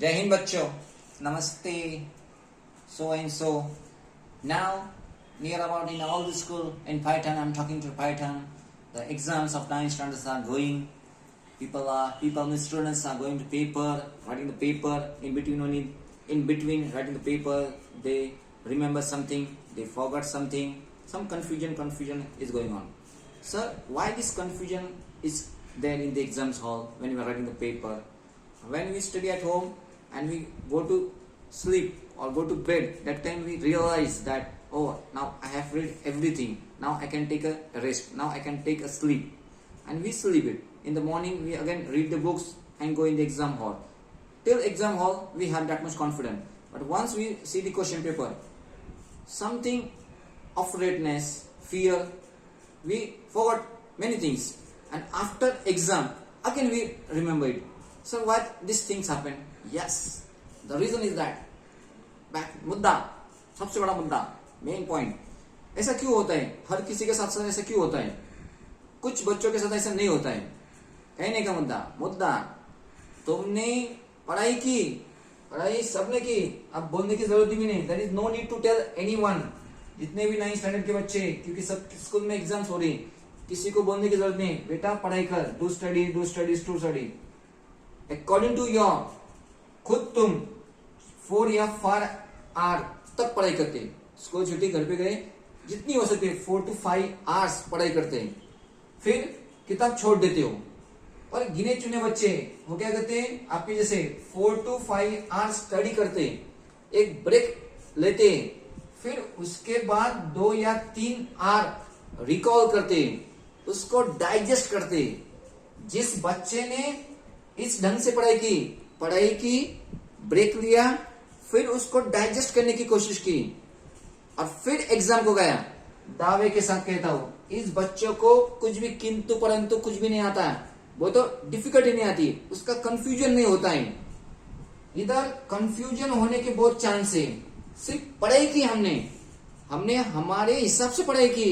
जय हिंद बच्चों, नमस्ते. So and so. Now, near about in all the school in Python, I'm talking to Python. The exams of 9th standards are going. Students are going to paper, writing the paper. In between writing the paper, they remember something, they forgot something. Some confusion is going on. Sir, why this confusion is there in the exams hall when we are writing the paper? When we study at home and we go to sleep or go to bed, that time we realize that, oh, now I have read everything, now I can take a rest, now I can take a sleep, and we sleep it. In the morning we again read the books and go in the exam hall. Till exam hall we have that much confidence, but once we see the question paper, something of redness, fear, we forgot many things, and after exam again we remember it. So what these things happen? Yes, the reason is that मुद्दा, सबसे बड़ा मुद्दा, main point. ऐसा क्यों होता है? हर किसी के साथ ऐसा क्यों होता है? कुछ बच्चों के साथ ऐसा नहीं होता है. कहने का मुद्दा तुमने पढ़ाई की, पढ़ाई सबने की, अब बोलने की जरूरत भी नहीं. There is no need to tell anyone. जितने भी 9th स्टैंडर्ड के बच्चे, क्योंकि सब स्कूल में एग्जाम्स हो रही, किसी को बोलने की जरूरत नहीं. बेटा पढ़ाई कर, do study. According to your, खुद तुम 4 या 5 आवर तक पढ़ाई करते. स्कूल छुट्टी, घर पे गए, जितनी हो सकती है 4 to 5 आवर्स पढ़ाई करते हैं. फिर किताब छोड़ देते हो. और गिने चुने बच्चे वो क्या करते हैं, आपके जैसे 4 to 5 आवर्स स्टडी करते हैं, एक ब्रेक लेते हैं, फिर उसके बाद 2 या 3 आवर रिकॉल करते हैं, उसको डाइजेस्ट करते हैं. जिस बच्चे ने इस ढंग से पढ़ाई की, ब्रेक लिया, फिर उसको डाइजेस्ट करने की कोशिश की और फिर एग्जाम को गया, दावे के साथ कहता हूं, इस बच्चों को कुछ भी किंतु परंतु कुछ भी नहीं आता है. वो तो डिफिकल्टी नहीं आती, उसका कंफ्यूजन नहीं होता है. इधर कंफ्यूजन होने के बहुत चांस है. सिर्फ पढ़ाई की हमने हमारे हिसाब से पढ़ाई की,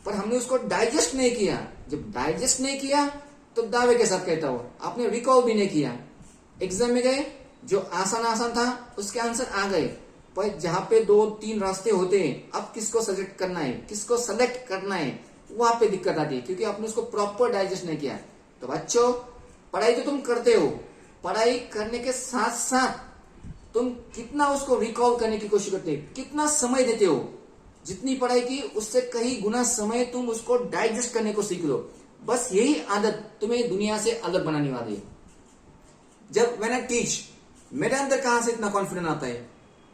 पर हमने उसको डाइजेस्ट नहीं किया. जब डाइजेस्ट नहीं किया तो दावे के साथ कहता हूं, आपने रिकॉल भी नहीं किया. एग्जाम में गए, जो आसान था उसके आंसर आ गए, पर जहां पे 2-3 रास्ते होते हैं, अब किसको सेलेक्ट करना है, वहां पे दिक्कत आती है, क्योंकि आपने उसको प्रॉपर डाइजेस्ट नहीं किया. तो बच्चों, पढ़ाई तो तुम करते हो, पढ़ाई करने के साथ साथ तुम कितना उसको रिकॉल करने की कोशिश करते हो, कितना समय देते हो. जितनी पढ़ाई की उससे कहीं गुना समय तुम उसको डाइजेस्ट करने को सीख लो. बस यही आदत तुम्हें दुनिया से अलग बनाने वाली है. जब व्हेन आई टीच, मेरे अंदर कहां से इतना कॉन्फिडेंस आता है,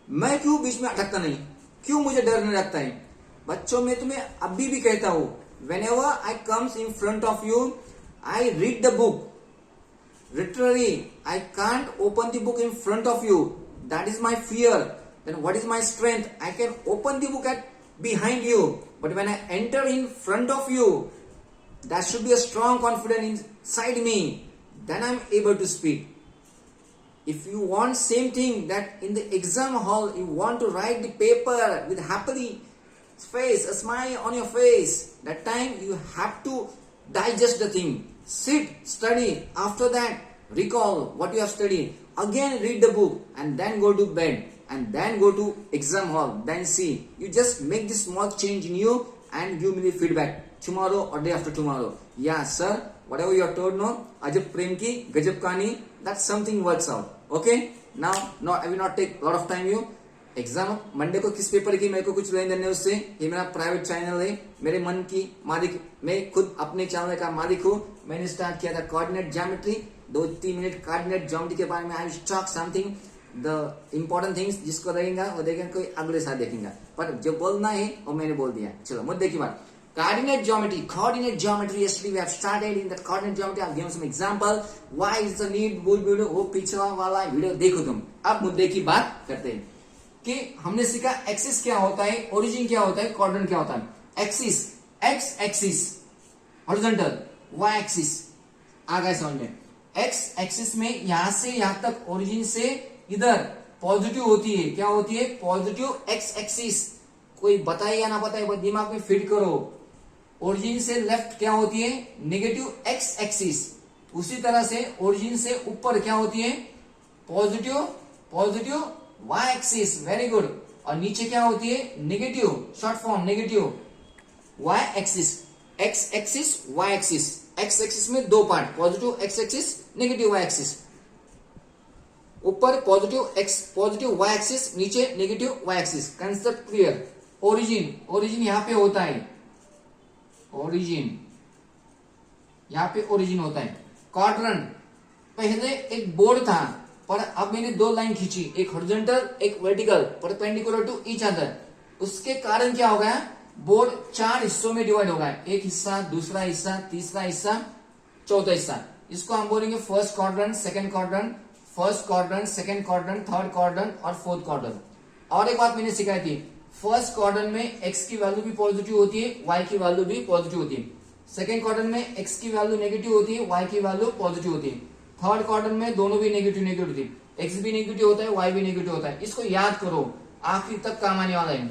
मैं क्यों बीच में अटकता नहीं, क्यों मुझे डर नहीं लगता है. बच्चों, मैं तुम्हें अभी भी कहता हूं, whenever I comes in front of you, I read the book. Literally, I can't open the book in front of you. That is my fear. Then what is my strength? I can open the book at behind you. But when I enter in front of you, that should be a strong confidence inside me. Then I'm able to speak. If you want same thing, that in the exam hall you want to write the paper with happily face, a smile on your face, that time you have to digest the thing. Sit, study, after that recall what you have studied, again read the book, and then go to bed, and then go to exam hall, then see. You just make this small change in you and give me the feedback tomorrow or day after tomorrow. Yeah sir, whatever you are told, no, Ajab Prem ki Gajab Kahani, that something works out. Okay, now I will not take a lot of time. You exam Monday को किस paper की मेरे को कुछ लेन देने उससे, ये मेरा प्राइवेट चैनल है, मेरे मन की मालिक, मैं खुद अपने चैनल का मालिक हूँ. मैंने स्टार्ट किया था coordinate geometry. 2-3 minute coordinate geometry के बारे में I will talk something, the important things. जिसको रहेगा वो देखेंगे, कोई अगले साल देखेंगे, पर जो बोलना है वो मैंने बोल दिया. चलो मुद्दे की बात. Coordinate geometry. Yesterday we have started in that coordinate geometry. I've given some example. Why is the need? वो पिछला वाला वीडियो देखो तुम. अब मुद्दे की बात करते हैं कि हमने सीखा एक्सिस क्या होता है, ओरिजिन क्या होता है, कोऑर्डिनेट क्या होता है. Axis, x axis horizontal, y axis आ गए समझ में. एक्स एक्सिस में यहां से यहां तक ओरिजिन से इधर पॉजिटिव होती है. क्या होती है? Positive X axis. कोई बताए या ना बताए, दिमाग में फिट करो. ओरिजिन से लेफ्ट क्या होती है? Negative X axis. उसी तरह से ओरिजिन से ऊपर क्या होती है? Positive Y axis, very good. और नीचे क्या होती है, negative, short form negative Y axis, x axis Y axis. X axis में दो part, positive X axis, negative Y axis. ऊपर पॉजिटिव वाई एक्सिस, नीचे negative Y axis. Concept clear. Origin यहां पे होता है, ओरिजिन यहां पे ओरिजिन होता है। क्वाड्रेंट, पहले एक बोर्ड था पर अब मैंने दो लाइन खींची, एक हॉरिजॉन्टल एक vertical, perpendicular to each other. उसके कारण क्या हो गया, बोर्ड चार हिस्सों में डिवाइड हो गया, एक हिस्सा, दूसरा हिस्सा, तीसरा हिस्सा, चौथा हिस्सा। इसको हम बोलेंगे first quadrant, second quadrant, first quadrant, second quadrant, third quadrant और फोर्थ क्वाड्रेंट। और एक बात मैंने सिखाई थी, फर्स्ट क्वाड्रेंट में एक्स की वैल्यू भी पॉजिटिव होती है, वाई की वैल्यू भी पॉजिटिव होती है। सेकंड क्वाड्रेंट में एक्स की वैल्यू नेगेटिव होती है, वाई की वैल्यू पॉजिटिव होती है। थर्ड क्वाड्रेंट में दोनों भी नेगेटिव होती है, एक्स भी नेगेटिव होता है, वाई भी नेगेटिव होता है। इसको याद करो, आखिरी तक काम आने वाला है।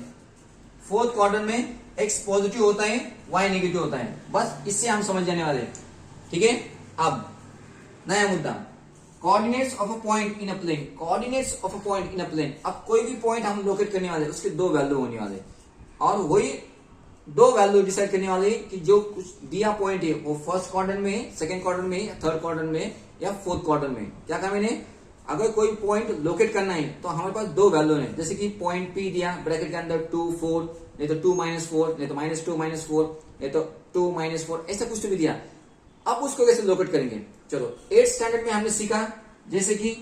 फोर्थ क्वाड्रेंट में एक्स पॉजिटिव होता है, वाई नेगेटिव होता है, बस इससे हम समझ जाने वाले हैं। ठीक है, अब नया मुद्दा, coordinates of a point in a plane. Coordinates of a point in a plane, अब कोई भी पॉइंट हम लोकेट करने वाले, उसके दो वैल्यू होने वाले, और वही दो वैल्यू डिसाइड करने वाले कि जो कुछ दिया पॉइंट है वो फर्स्ट क्वाड्रेंट में है, सेकंड क्वाड्रेंट में, या थर्ड क्वाड्रेंट में, या फोर्थ क्वाड्रेंट में। क्या कहा मैंने, अगर कोई पॉइंट लोकेट करना है तो हमारे पास दो वैल्यू है। जैसे कि पॉइंट पी दिया, ब्रैकेट के अंदर 2 4, नहीं तो 2 -4, नहीं तो -2 -4, नहीं तो 2 -4, ऐसा कुछ तो भी दिया। अब उसको कैसे लोकेट करेंगे, चलो 8th स्टैंडर्ड में हमने सीखा, जैसे कि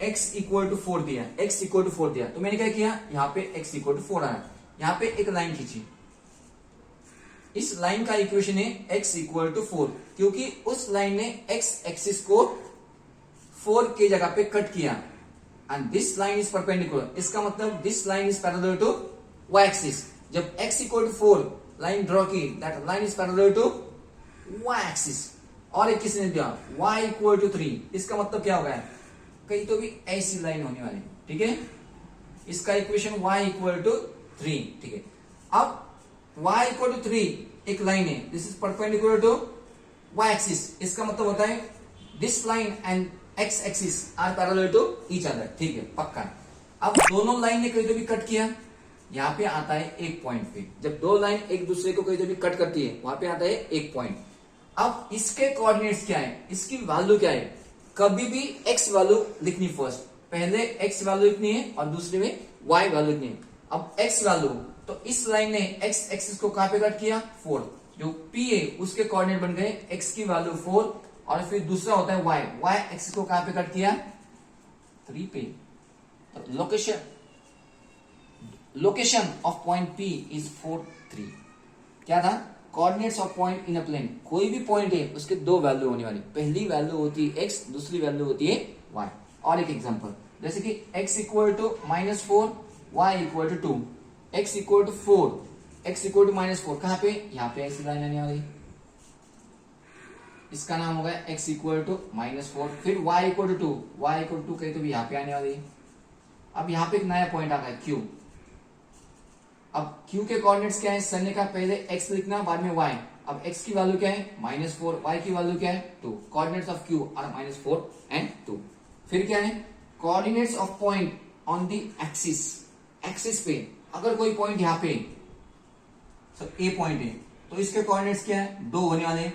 x इक्वल टू 4 दिया, x इक्वल टू 4 दिया, तो मैंने क्या किया, यहाँ पे x इक्वल टू 4 आया, यहाँ पे एक लाइन खींची। इस लाइन का इक्वेशन है x इक्वल टू 4, क्योंकि उस लाइन ने x एक्सिस को 4 की जगह पे कट किया, and this line is perpendicular. इसका मतलब this line is parallel to y axis. जब x equal to 4 line draw की, that line is parallel to y axis. और एक किसने दिया y इक्वल टू 3, इसका मतलब क्या होगा, कहीं तो भी ऐसी लाइन होने वाली। ठीक है, इसका इक्वेशन y इक्वल टू 3। ठीक है, अब y इक्वल टू 3 एक लाइन है, this is perpendicular to y axis. इसका मतलब होता है this line and x axis are parallel to each other. ठीक है, पक्का। अब दोनों लाइन ने कहीं तो भी कट किया, यहाँ पे आता है एक पॉइंट पे। जब दो लाइन एक दूसरे को कहीं तो भी कट करती है, वहां पे आता है एक पॉइंट। अब इसके कोऑर्डिनेट्स क्या है, इसकी वैल्यू क्या है, कभी भी x वैल्यू लिखनी फर्स्ट, पहले x वैल्यू लिखनी है और दूसरे में y वैल्यू लिखनी है। अब x वैल्यू, तो इस लाइन ने x एक्सिस को कहां पे कट किया, 4, जो p है उसके कोऑर्डिनेट बन गए x की वैल्यू 4, और फिर दूसरा होता है y एक्सिस को कहां पे कट किया, 3 पे। तो location of point P is 4 3। क्या था, coordinates of point in a plane. कोई भी पॉइंट है उसके दो वैल्यू होने वाली, पहली वैल्यू होती है x, दूसरी वैल्यू होती है y। और एक एग्जांपल, जैसे कि x equal to -4, y equal to 2, x equal to 4, x equal to -4, कहां पे, यहाँ पे ऐसी लाइन आने वाली, इसका नाम होगा x इक्वल टू -4। फिर y equal to 2, y equal to 2 कहीं तो भी यहाँ पे आने वाली। अब यहाँ पे एक नया पॉइंट आ गया q। अब q के कोऑर्डिनेट्स क्या है, सर ने कहा पहले x लिखना बाद में y। अब x की वैल्यू क्या है, -4, y की वैल्यू क्या है, 2। Coordinates of q are -4 and 2। फिर क्या है, coordinates of point on the axis. Axis पे अगर कोई पॉइंट यहाँ पे सर a पॉइंट है, तो इसके कोऑर्डिनेट्स क्या है, 2 होने वाले।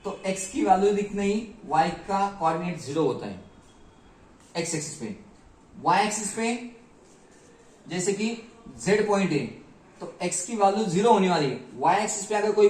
तो x की वैल्यू लिखना ही, y का कोऑर्डिनेट 0 होता है x एक्सिस पे। y एक्सिस पे जैसे कि z पॉइंट है, तो x की वैल्यू 0 होने वाली है। y एक्सिस पे अगर कोई